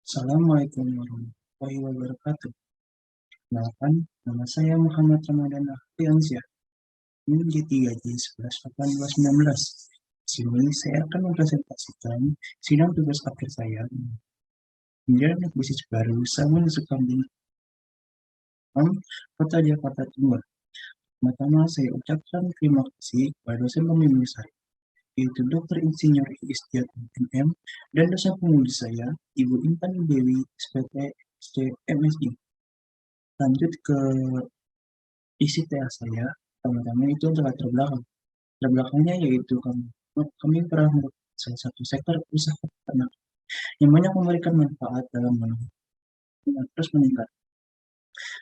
Assalamualaikum warahmatullahi wabarakatuh. Kenalkan, nama saya Muhammad Ramadan Afriansyah, NIM J3J111819. Di sini saya akan mempresentasikan sidang tugas akhir saya menjalani bisnis baru Sabun Sukambing Kota Jakarta Timur. Pertama, saya ucapkan terima kasih kepada dosen pembimbing saya, yaitu Dr. Insinyur Istiat MM, dan dosen pembimbing saya, Ibu Intan Dewi, SPT, MSI. Lanjut ke isi TA saya, pertama-tama itu adalah terbelakang. Terbelakangnya yaitu kami pernah merupakan salah satu sektor usaha peternak yang banyak memberikan manfaat dalam terus meningkat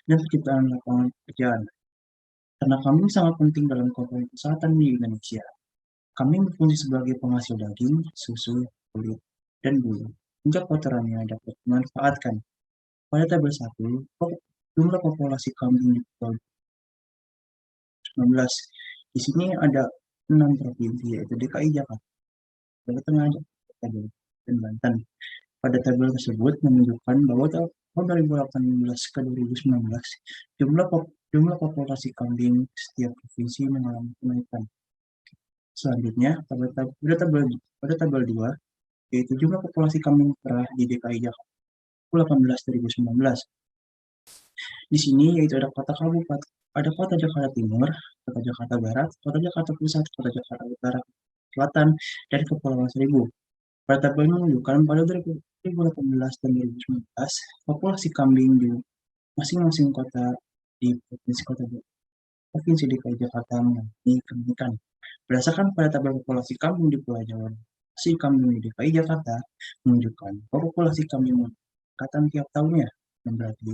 dan penciptaan lapangan pekerjaan. Karena kami sangat penting dalam komponen kesehatan di Indonesia. Kami berfungsi sebagai penghasil daging, susu, kulit, dan bulu, hingga kotorannya dapat dimanfaatkan. Pada tabel 1, jumlah populasi kambing di Pulau 19. Di sini ada 6 provinsi, yaitu DKI Jakarta, Jawa Tengah, Jakarta, dan Banten. Pada tabel tersebut menunjukkan bahwa tahun 2018 ke 2019 jumlah populasi kambing setiap provinsi mengalami kenaikan. Selanjutnya, pada tabel 2, yaitu jumlah populasi kambing perah di DKI Jakarta 2018-2019. Di sini yaitu ada kota kabupaten, ada kota Jakarta Timur, kota Jakarta Barat, kota Jakarta Pusat, kota Jakarta Utara, Selatan, dan Kepulauan Seribu. Pada tabel menunjukkan pada 2018 dan 2019 populasi kambing di masing-masing kota di Provinsi DKI Jakarta mengalami kenaikan. Berdasarkan pada tabel populasi kambing di Pulau Jawa, populasi kambing di DKI Jakarta menunjukkan populasi kambing meningkat tiap tahunnya, yang berarti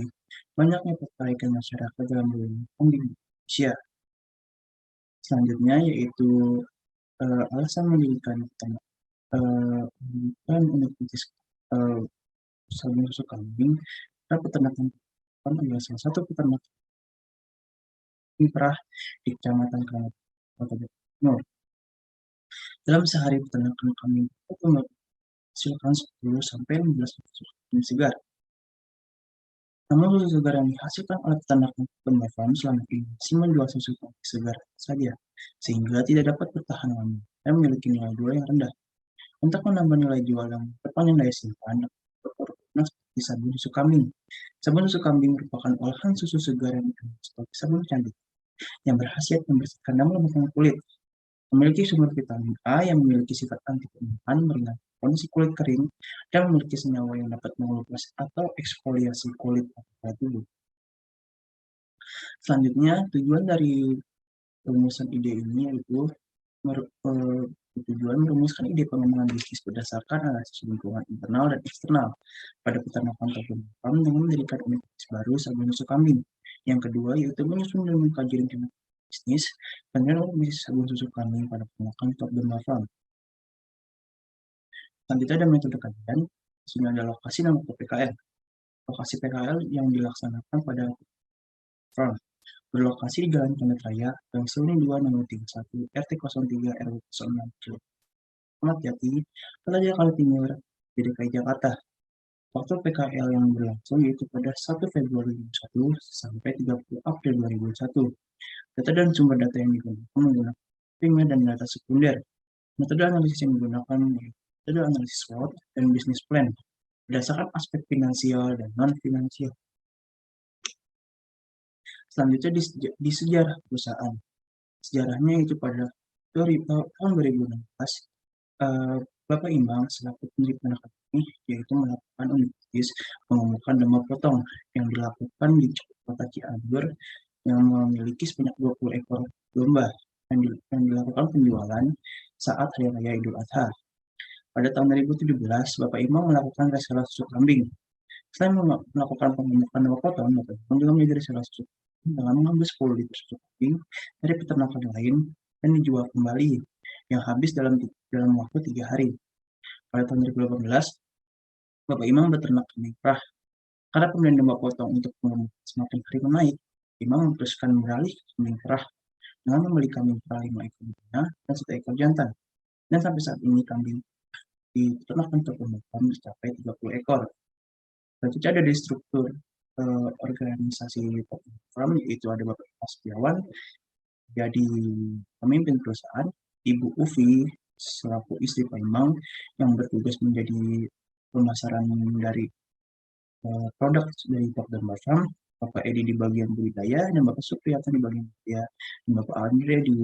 banyaknya perbaikan masyarakat dalam dunia kambing di Indonesia. Selanjutnya yaitu alasan mendirikan Universitas Sabun Susu Kambing dan peternakan adalah salah satu peternakan perah di Kecamatan Keramat, Kota Timur. Dalam sehari peternakan kambing itu menghasilkan 10 sampai 15 susu kambing segar. Namun susu segar yang dihasilkan oleh peternakan Kembang Farm selama ini masih menjual susu kambing segar saja, sehingga tidak dapat bertahan lama dan memiliki nilai jual yang rendah. Untuk menambah nilai jual yang berpanjang daya simpan, produk seperti sabun susu kambing. Sabun susu kambing merupakan olahan susu segar yang dikenal sebagai sabun cantik, yang berkhasiat membersihkan dan melembutkan kulit. Memiliki sumber vitamin A yang memiliki sifat anti penuaan, meringankan kondisi kulit kering, dan memiliki senyawa yang dapat mengelupas atau eksfoliasi kulit pada tubuh. Selanjutnya, tujuan dari rumusan ide ini yaitu tujuan merumuskan ide pengembangan bisnis berdasarkan analisis lingkungan internal dan eksternal pada peternakan kambing dengan mendirikan unit bisnis baru sabun susu kambing. Yang kedua yaitu menyusun dan mengkaji rencana bisnis dengan bisnis sabun susu kambing pada peternakan Top Farm. Selanjutnya ada metode kajian. Di sini ada lokasi nama PKL. Lokasi PKL yang dilaksanakan pada farm berlokasi di Jalan Condet Raya, Gang Seling 2 nomor 31, RT 03 RW 06 Keramat Jati, Kota Jakarta Timur, DKI Jakarta. Waktu PKL yang berlangsung yaitu pada 1 Februari 2001 sampai 30 April 2001. Data dan sumber data yang digunakan menggunakan primer dan data sekunder. Metode analisis yang digunakan metode analisis SWOT dan business plan berdasarkan aspek finansial dan non-finansial. Selanjutnya di sejarah perusahaan. Sejarahnya itu pada tahun 2016, Bapak Imbang selaku pemilik peternakan ini yaitu melakukan unit bisnis mengumumkan domba potong yang dilakukan di Kota Cianjur yang memiliki sebanyak 20 ekor domba yang dilakukan penjualan saat Hari Raya Idul Adha. Pada tahun 2017, Bapak Imbang melakukan reseller susu kambing. Selain melakukan pemungutan domba potong, Bapak Imbang juga menjadi reseller susu dengan mengambil 10 liter susu kambing dari peternakan lain dan dijual kembali yang habis dalam waktu 3 hari. Pada tahun 2018, Bapak Imam beternak kambing perah. Karena pembelian domba potong untuk semakin hari menaik, Imam memutuskan beralih ke kambing perah dengan membeli kambing perah 5 ekor betina dan 1 ekor jantan. Dan sampai saat ini kambing di peternakan Kembang Farm mencapai 30 ekor. Selanjutnya ada di struktur organisasi firm, yaitu ada Bapak Setiawan jadi pemimpin perusahaan, Ibu Uvi selaku istri Pak Imam yang bertugas menjadi pemasaran dari produk dari Top dan Basam, Bapak Edi di bagian budidaya, dan Bapak Supriyatna di bagian budidaya, dan Bapak Andre di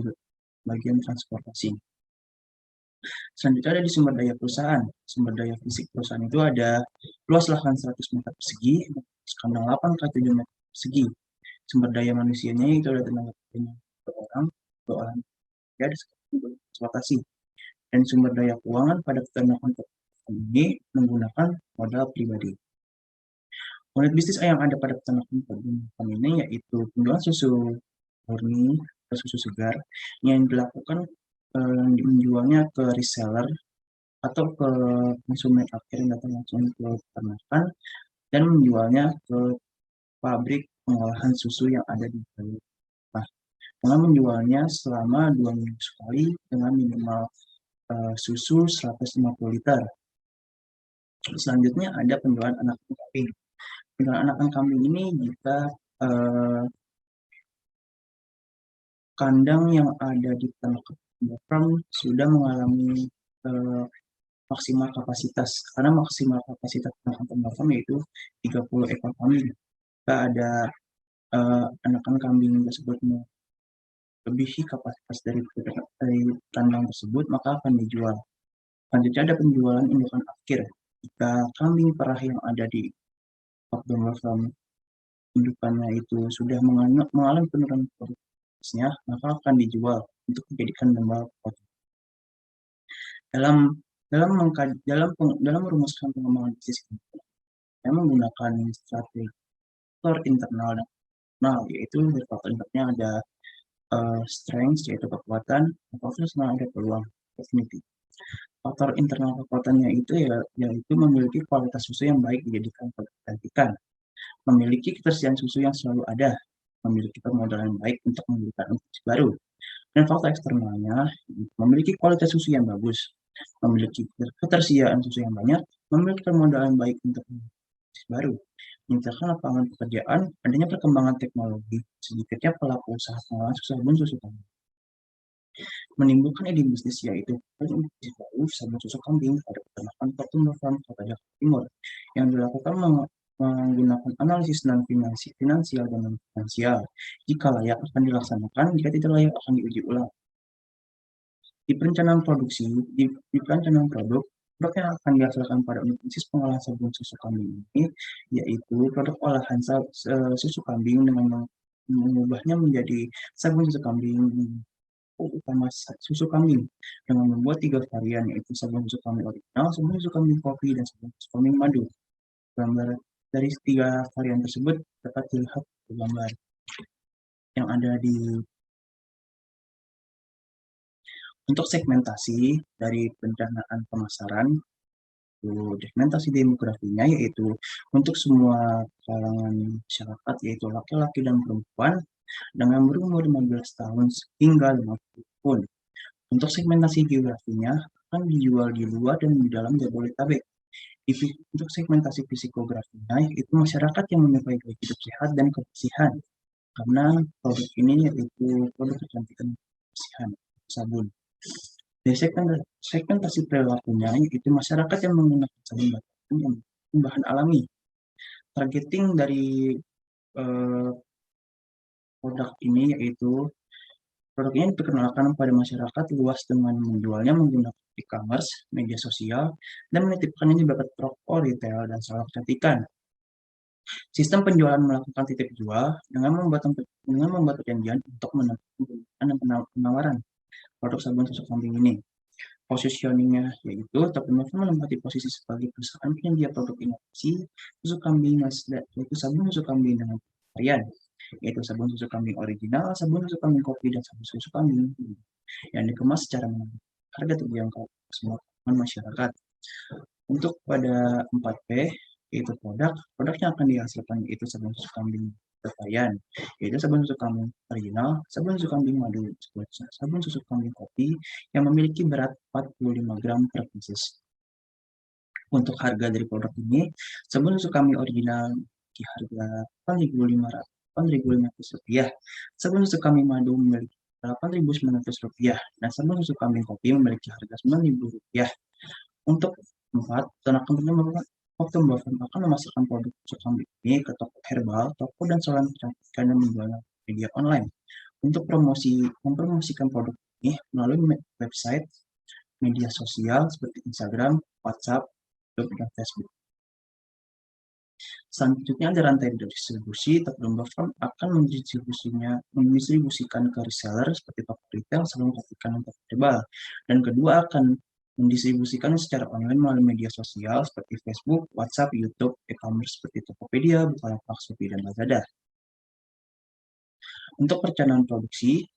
bagian transportasi. Selanjutnya ada di sumber daya perusahaan. Sumber daya fisik perusahaan itu ada luas lahan 100 meter persegi, kandang 8 x 7 meter persegi. Sumber daya manusianya itu ada tenaga kerja dua orang ya, ada eksploitasi. Dan sumber daya keuangan pada peternakan ini menggunakan modal pribadi. Unit bisnis yang ada pada peternakan ini yaitu penjualan susu murni atau susu segar yang dilakukan menjualnya ke reseller atau ke konsumen akhir yang datang langsung ke peternakan dan menjualnya ke pabrik pengolahan susu yang ada di Bali. Nah, dengan menjualnya selama 2 minggu sekali dengan minimal susu 150 liter. Selanjutnya ada penjualan anakan kambing. Penjualan anakan kambing ini jika kandang yang ada di peternakan sudah mengalami maksimal kapasitas, karena maksimal kapasitas peternakan yaitu 30 ekor kambing. Jika ada anakan kambing tersebut melebihi kapasitas dari kandang tersebut, maka akan dijual. Selanjutnya ada penjualan indukan akhir. Jika kambing perah yang ada di Farm indukannya itu sudah mengalami penurunan kualitasnya, maka akan dijual untuk dijadikan domba potong. Dalam merumuskan pengembangan bisnis ini, saya menggunakan strategi faktor internal dan eksternal, yaitu dari faktor internalnya ada strength yaitu kekuatan, faktor eksternal ada peluang opportunity. Faktor internal kekuatannya itu yaitu memiliki kualitas susu yang baik dijadikan ikan, memiliki ketersediaan susu yang selalu ada, memiliki permodalan baik untuk memberikan inovasi baru. Dan faktor eksternalnya memiliki kualitas susu yang bagus, memiliki ketersediaan susu yang banyak, memiliki permodalan baik untuk inovasi baru, menciptakan lapangan pekerjaan, adanya perkembangan teknologi, sedikitnya pelaku usaha pengolahan sabun susu kambing. Menimbulkan ide bisnis yaitu bisnis baru sabun susu kambing pada peternakan Farm Kota Jakarta Timur yang dilakukan menggunakan analisis non finansial dan non finansial. Jika layak akan dilaksanakan, jika tidak layak akan diuji ulang. Di perencanaan produksi, di perencanaan produk yang akan dihasilkan pada unit bisnis pengolahan sabun susu kambing ini yaitu produk olahan susu kambing dengan mengubahnya menjadi sabun susu kambing utama susu kambing dengan membuat 3 varian yaitu sabun susu kambing original, sabun susu kambing kopi, dan sabun susu kambing madu. Gambar dari 3 varian tersebut dapat dilihat di gambar yang ada di. Untuk segmentasi dari perencanaan pemasaran, segmentasi demografinya yaitu untuk semua kalangan masyarakat yaitu laki-laki dan perempuan dengan berumur 15 tahun hingga 50 tahun. Untuk segmentasi geografinya akan dijual di luar dan di dalam Jabodetabek. Untuk segmentasi psikografinya yaitu masyarakat yang menyukai gaya hidup sehat dan kebersihan. Karena produk ini yaitu produk kecantikan kebersihan, sabun. Dari segmentasi perilakunya yaitu masyarakat yang menggunakan sabun yang bahan alami. Targeting dari produk ini yaitu produk ini diperkenalkan pada masyarakat luas dengan menjualnya menggunakan e-commerce, media sosial, dan menitipkannya di beberapa toko retail dan salon kecantikan. Sistem penjualan melakukan titip jual dengan membuat perjanjian untuk menentukan penawaran produk sabun susu kambing ini. Positioningnya yaitu Top menempati posisi sebagai perusahaan penyedia produk inovasi susu kambing yaitu sabun susu kambing dengan varian yaitu sabun susu kambing original, sabun susu kambing kopi, dan sabun susu kambing yang dikemas secara menarik, harga terjangkau semua masyarakat. Untuk pada 4P yaitu produknya akan dihasilkan yaitu sabun susu kambing varian yaitu sabun susu kambing original, sabun susu kambing madu, sabun susu kambing kopi yang memiliki berat 45 gram per pieces. Untuk harga dari produk ini, sabun susu kambing original di harga Rp8.500, sabun susu kambing madu memiliki Rp8.900, dan sabun susu kambing kopi memiliki harga Rp9.000. Untuk 4, tenaga merupakan waktu akan memasarkan produk susu kambing ini ke toko herbal, toko dan saluran kecantikan yang menjualnya media online. Untuk mempromosikan produk ini melalui website, media sosial seperti Instagram, WhatsApp, YouTube, dan Facebook. Selanjutnya ada rantai distribusi. Tokyo Farm akan mendistribusikan ke reseller seperti toko retail, salon kecantikan, dan toko herbal. Dan kedua akan mendistribusikan secara online melalui media sosial seperti Facebook, WhatsApp, YouTube, e-commerce seperti Tokopedia, Bukalapak, Shopee, dan Lazada. Untuk perencanaan produksi,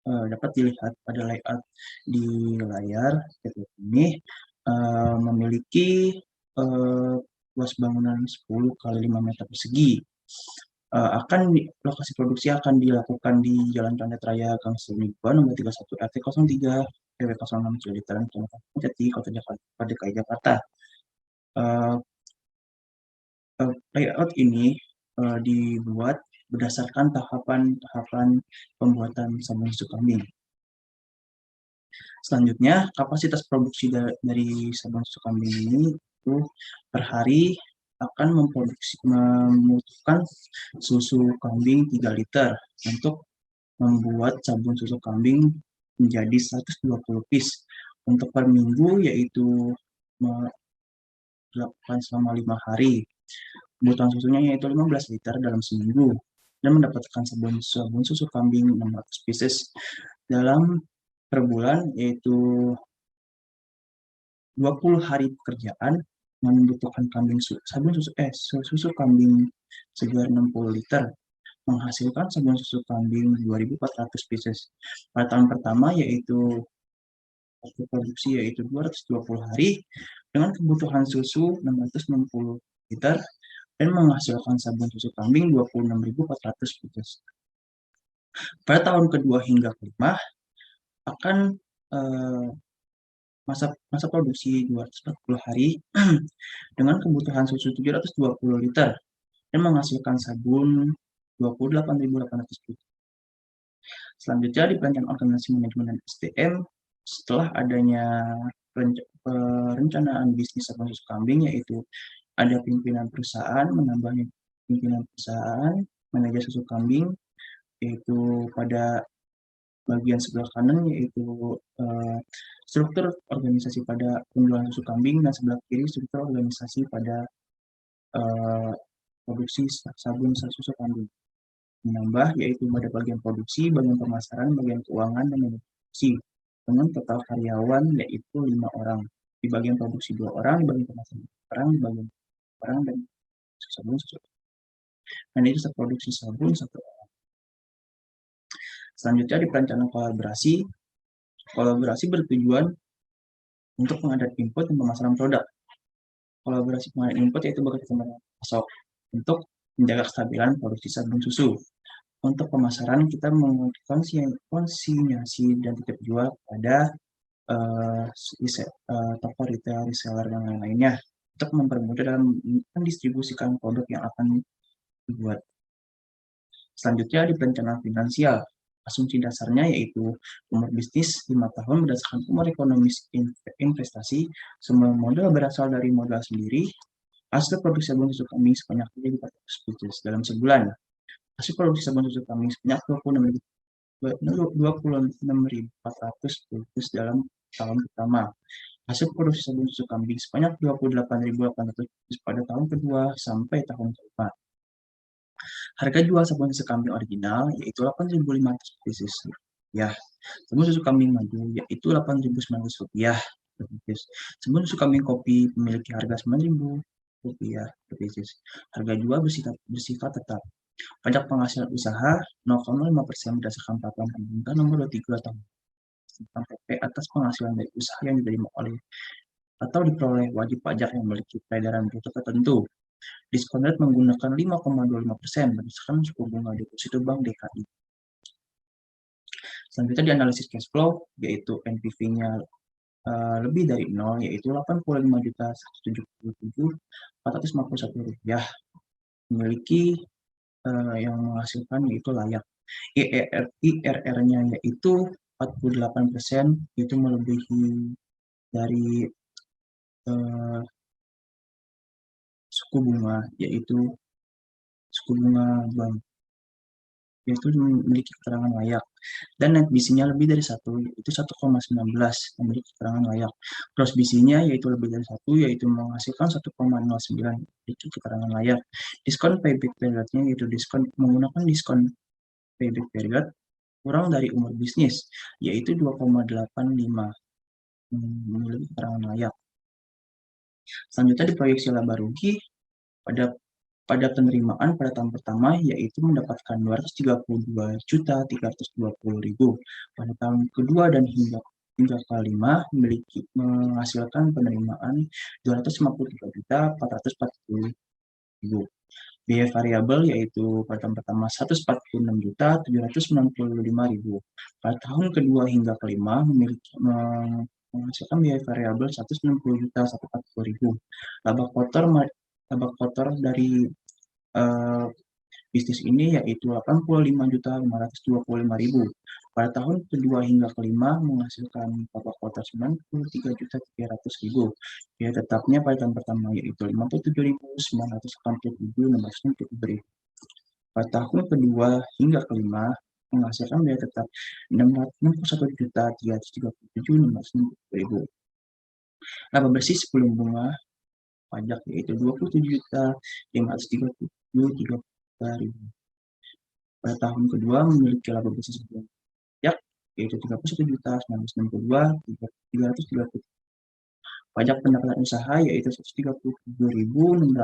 dapat dilihat pada layout di layar. Ini memiliki luas bangunan 10 kali 5 meter persegi. Lokasi produksi akan dilakukan di Jalan Condet Raya Gang Semibuan nomor 31 RT 03 RW 06 Cililitaran Kecamatan Jati Kota Jakarta DKI Jakarta. Layout ini dibuat berdasarkan tahapan pembuatan sabun susu kambing. Selanjutnya, kapasitas produksi dari sabun susu kambing ini itu per hari akan membutuhkan susu kambing 3 liter untuk membuat sabun susu kambing menjadi 120 piece. Untuk per minggu yaitu dilakukan selama 5 hari. Kebutuhan susunya yaitu 15 liter dalam seminggu, dan mendapatkan sabun susu kambing 600 pieces dalam per bulan, yaitu 20 hari pekerjaan yang membutuhkan susu kambing segar 60 liter, menghasilkan sabun susu kambing 2.400 pieces. Pada tahun pertama yaitu waktu produksi yaitu 220 hari dengan kebutuhan susu 660 liter dan menghasilkan sabun susu kambing 26.400 pieces. Pada tahun kedua hingga kelima akan masa produksi 240 hari dengan kebutuhan susu 720 liter dan menghasilkan sabun 28.800 pieces. Selanjutnya di perencanaan organisasi manajemen dan SDM, setelah adanya perencanaan bisnis sabun susu kambing, yaitu ada pimpinan perusahaan, menambahnya pimpinan perusahaan, manajer susu kambing, yaitu pada bagian sebelah kanan yaitu struktur organisasi pada penjualan susu kambing, dan sebelah kiri struktur organisasi pada produksi sabun susu kambing. Menambah yaitu pada bagian produksi, bagian pemasaran, bagian keuangan, dan produksi dengan total karyawan yaitu 5 orang. Di bagian produksi 2 orang, di bagian pemasaran 1 orang, di bagian orang dan sabun susu. Dan itu produksi sabun 1 orang. Selanjutnya di perencanaan kolaborasi. Kolaborasi bertujuan untuk pengadaan input dan pemasaran produk. Kolaborasi pengadaan input yaitu bekerja sama dengan pasok untuk menjaga kestabilan produksi sabun susu. Untuk pemasaran kita melakukan konsinyasi dan titip jual pada toko retail, reseller, dan lain-lainnya untuk mempermudah dalam mendistribusikan produk yang akan dibuat. Selanjutnya di perencanaan finansial. Asumsi dasarnya yaitu umur bisnis 5 tahun berdasarkan umur ekonomis investasi. Semua modal berasal dari modal sendiri. Hasil produksi sabun susu kambing sebanyak 3.400 pieces dalam sebulan. Hasil produksi sabun susu kambing sebanyak 26.400 pieces dalam tahun pertama. Hasil produksi sabun susu kambing sebanyak 28.800 pieces pada tahun kedua sampai tahun keempat. Harga jual sabun susu kambing original yaitu Rp8.500 pieces. Sabun susu kambing madu yaitu Rp8.900 per pieces. Sabun susu kambing kopi memiliki harga Rp9.000 per pieces. Harga jual bersifat tetap. Pajak penghasilan usaha 0,5% berdasarkan peraturan pemerintah nomor 23 tahun tentang PP atas penghasilan dari usaha yang diterima oleh atau diperoleh wajib pajak yang memiliki peredaran bruto tertentu. Diskon rate menggunakan 5,25% berdasarkan suku bunga deposito Bank DKI. Selanjutnya di analisis cash flow, yaitu NPV-nya lebih dari 0, yaitu Rp85.177.451, memiliki yang menghasilkan yaitu layak. IRR-nya yaitu 48%, itu melebihi dari suku bunga, yaitu suku bunga bank, yaitu memiliki keterangan layak. Dan net BC-nya lebih dari 1, yaitu 1,19, memiliki keterangan layak. Gross BC-nya yaitu lebih dari 1, yaitu menghasilkan 1,09, memiliki keterangan layak. Diskon payback period-nya yaitu menggunakan diskon payback period kurang dari umur bisnis, yaitu 2,85, memiliki keterangan layak. Selanjutnya di proyeksi laba rugi pada penerimaan pada tahun pertama, yaitu mendapatkan Rp232.320.000. Pada tahun kedua dan hingga kelima menghasilkan penerimaan Rp253.440.000. Biaya variabel yaitu pada tahun pertama Rp146.795.000. Pada tahun kedua hingga kelima menghasilkan biaya variabel Rp190.140.000. Laba kotor dari bisnis ini yaitu Rp85.525.000. Pada tahun kedua hingga kelima menghasilkan laba kotor Rp93.300.000. Biaya tetapnya pada tahun pertama yaitu Rp57.987.667. Pada tahun kedua hingga kelima menghasilkan biaya tetap Rp61.337.667. Laba bersih sebelum bunga pajak yaitu Rp20.537.300.000. Pada tahun kedua memiliki laba bersih sebelum pajak yaitu Rp31.962.330. Pajak pendapatan usaha yaitu Rp137.686.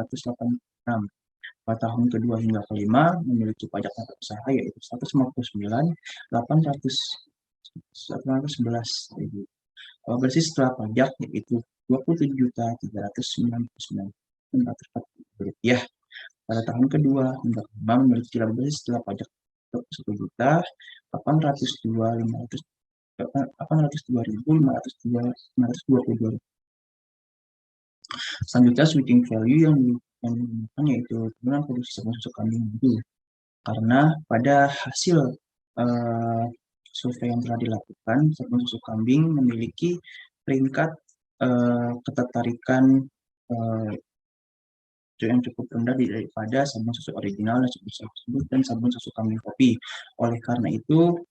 Pada tahun kedua hingga kelima memiliki pajak pendapatan usaha yaitu Rp159.811.000. Laba bersih setelah pajak yaitu Rp27.399.440. Pada tahun kedua hingga kelima memiliki laba bersih setelah pajak Rp1.802.522. Selanjutnya switching value yang digunakan yaitu penggunaan produksi sabun susu kambing dulu. Karena pada hasil survei yang telah dilakukan, sabun susu kambing memiliki peringkat ketertarikan yang cukup rendah daripada sabun susu original dan sabun susu kambing kopi. Oleh karena itu,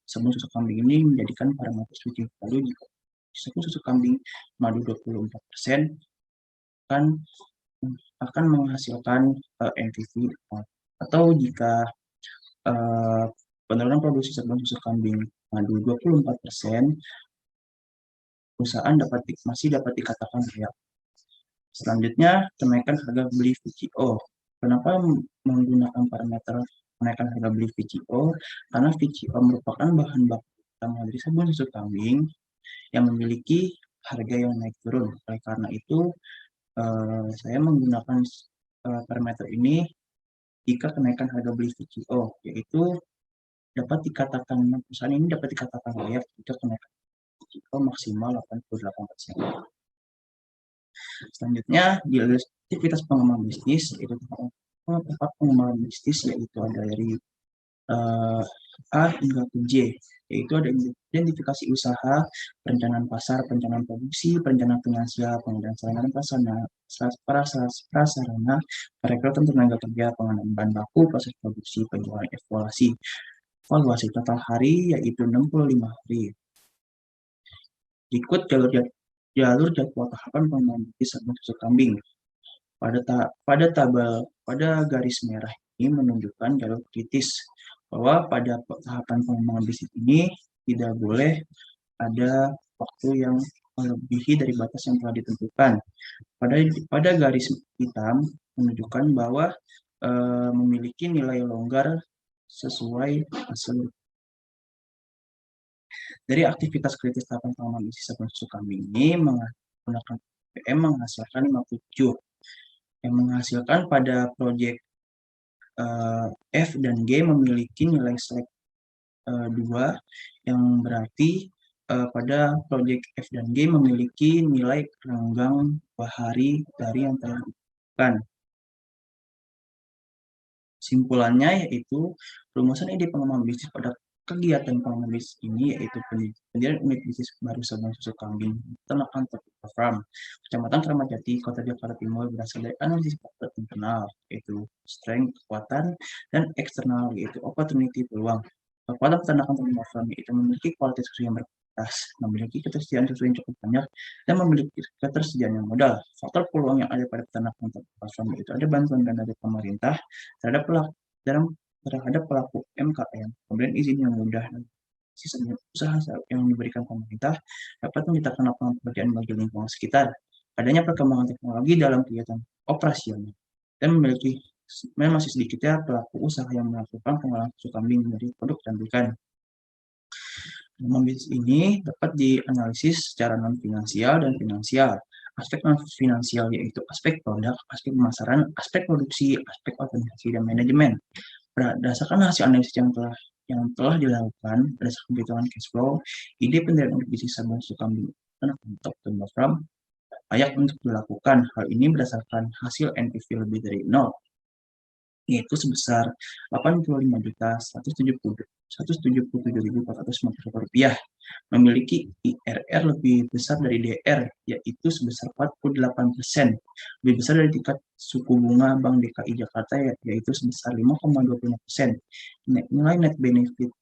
sabun susu kambing ini menjadikan parameter switching value jika sabun susu kambing madu 24% akan menghasilkan NPV, atau jika penurunan produksi sabun susu kambing madu 24%, perusahaan masih dapat dikatakan layak. Selanjutnya, kenaikan harga beli VCO. Kenapa menggunakan parameter kenaikan harga beli VCO? Karena VCO merupakan bahan baku utama dari sabun susu kambing yang memiliki harga yang naik turun. Oleh karena itu, saya menggunakan parameter ini jika kenaikan harga beli VCO, yaitu perusahaan ini dapat dikatakan layak jika kenaikan VCO maksimal 88%. Selanjutnya, di aktivitas pengembangan bisnis, yaitu tempat pengembangan bisnis yaitu ada dari A hingga ke J, yaitu ada identifikasi usaha, perencanaan pasar, perencanaan produksi, perencanaan finansial, pengadaan sarana prasarana, perekrutan tenaga kerja, pengadaan bahan baku, proses produksi, penjualan, evaluasi total hari yaitu 65 hari. Ikut jalur jadwal tahapan pengembangan bisnis sabun susu kambing. Pada garis merah ini menunjukkan jalur kritis bahwa pada tahapan pengembangan bisnis ini tidak boleh ada waktu yang melebihi dari batas yang telah ditentukan. Pada garis hitam menunjukkan bahwa memiliki nilai longgar sesuai hasil. Dari aktivitas kritis tahapan pengembangan bisnis sabun susu kambing ini menggunakan PM menghasilkan 57, yang menghasilkan pada proyek F dan G memiliki nilai select 2, yang berarti pada proyek F dan G memiliki nilai renggang bahari dari yang telah ditetapkan. Simpulannya yaitu rumusan ide pengembangan bisnis pada kegiatan pengembangan bisnis ini yaitu pendirian unit bisnis baru sabang susu kambing peternakan terpadu farm Kecamatan Kramat Jati, Kota Jakarta Timur berasal dari analisis faktor internal yaitu strength, kekuatan, dan eksternal yaitu opportunity, peluang. Kekuatan peternakan terpadu farm itu memiliki kualitas susu yang berkualitas, memiliki ketersediaan susu yang cukup banyak, dan memiliki ketersediaan yang modal. Faktor peluang yang ada pada peternakan terpadu farm itu ada bantuan dana dari pemerintah terhadap pelaku dalam terhadap pelaku UMKM, pemberian izin yang mudah dan sistem usaha yang diberikan pemerintah dapat menciptakan lapangan pekerjaan bagi lingkungan sekitar. Adanya perkembangan teknologi dalam kegiatan operasional dan memang masih sedikitnya pelaku usaha yang melakukan pengolahan susu kambing menjadi produk cantikan. Bisnis ini dapat dianalisis secara non-finansial dan finansial. Aspek non-finansial yaitu aspek produk, aspek pemasaran, aspek produksi, aspek organisasi, dan manajemen. Berdasarkan hasil analisis yang telah dilakukan berdasarkan perhitungan cash flow, ide pendirian unit bisnis sabun susu kambing untuk tumbuh farm layak untuk dilakukan. Hal ini berdasarkan hasil NPV lebih dari 0, yaitu sebesar Rp85.177.450, memiliki IRR lebih besar dari DR, yaitu sebesar 48%, lebih besar dari tingkat suku bunga Bank DKI Jakarta, yaitu sebesar 5,25%. Nilai net benefit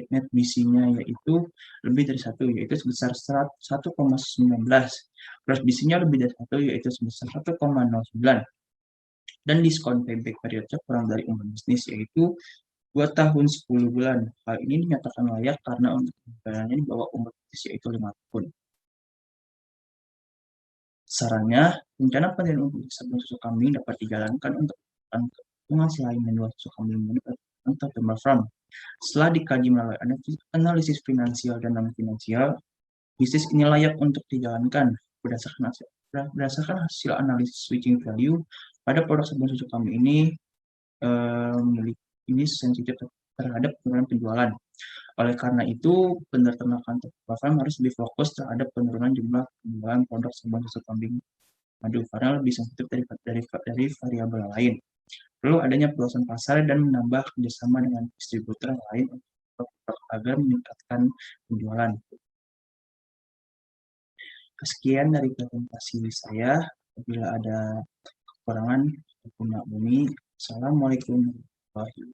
net BC-nya yaitu lebih dari 1, yaitu sebesar 1,19. Gross BC-nya lebih dari 1, yaitu sebesar 1,09. Dan diskon payback periode kurang dari umur bisnis yaitu 2 tahun 10 bulan. Hal ini dinyatakan layak karena untuk pembayarannya di bawah umur bisnis yaitu 5 tahun. Sarannya, rencana pendirian unit sabun susu kambing dapat dijalankan untuk penghasilan menjual susu kambing untuk tumbuh farm. Setelah dikaji melalui analisis finansial dan non-finansial, bisnis ini layak untuk dijalankan berdasarkan hasil analisis switching value pada produk sabun susu kambing ini sensitif terhadap penurunan penjualan. Oleh karena itu, peternakan farm harus lebih fokus terhadap penurunan jumlah penjualan produk sabun susu kambing madu karena lebih sensitif dari variabel lain. Perlu adanya peluasan pasar dan menambah kerjasama dengan distributor lain agar meningkatkan penjualan. Sekian dari presentasi saya. Apabila ada kekurangan, mohon maklumi. Assalamualaikum warahmatullahi wabarakatuh.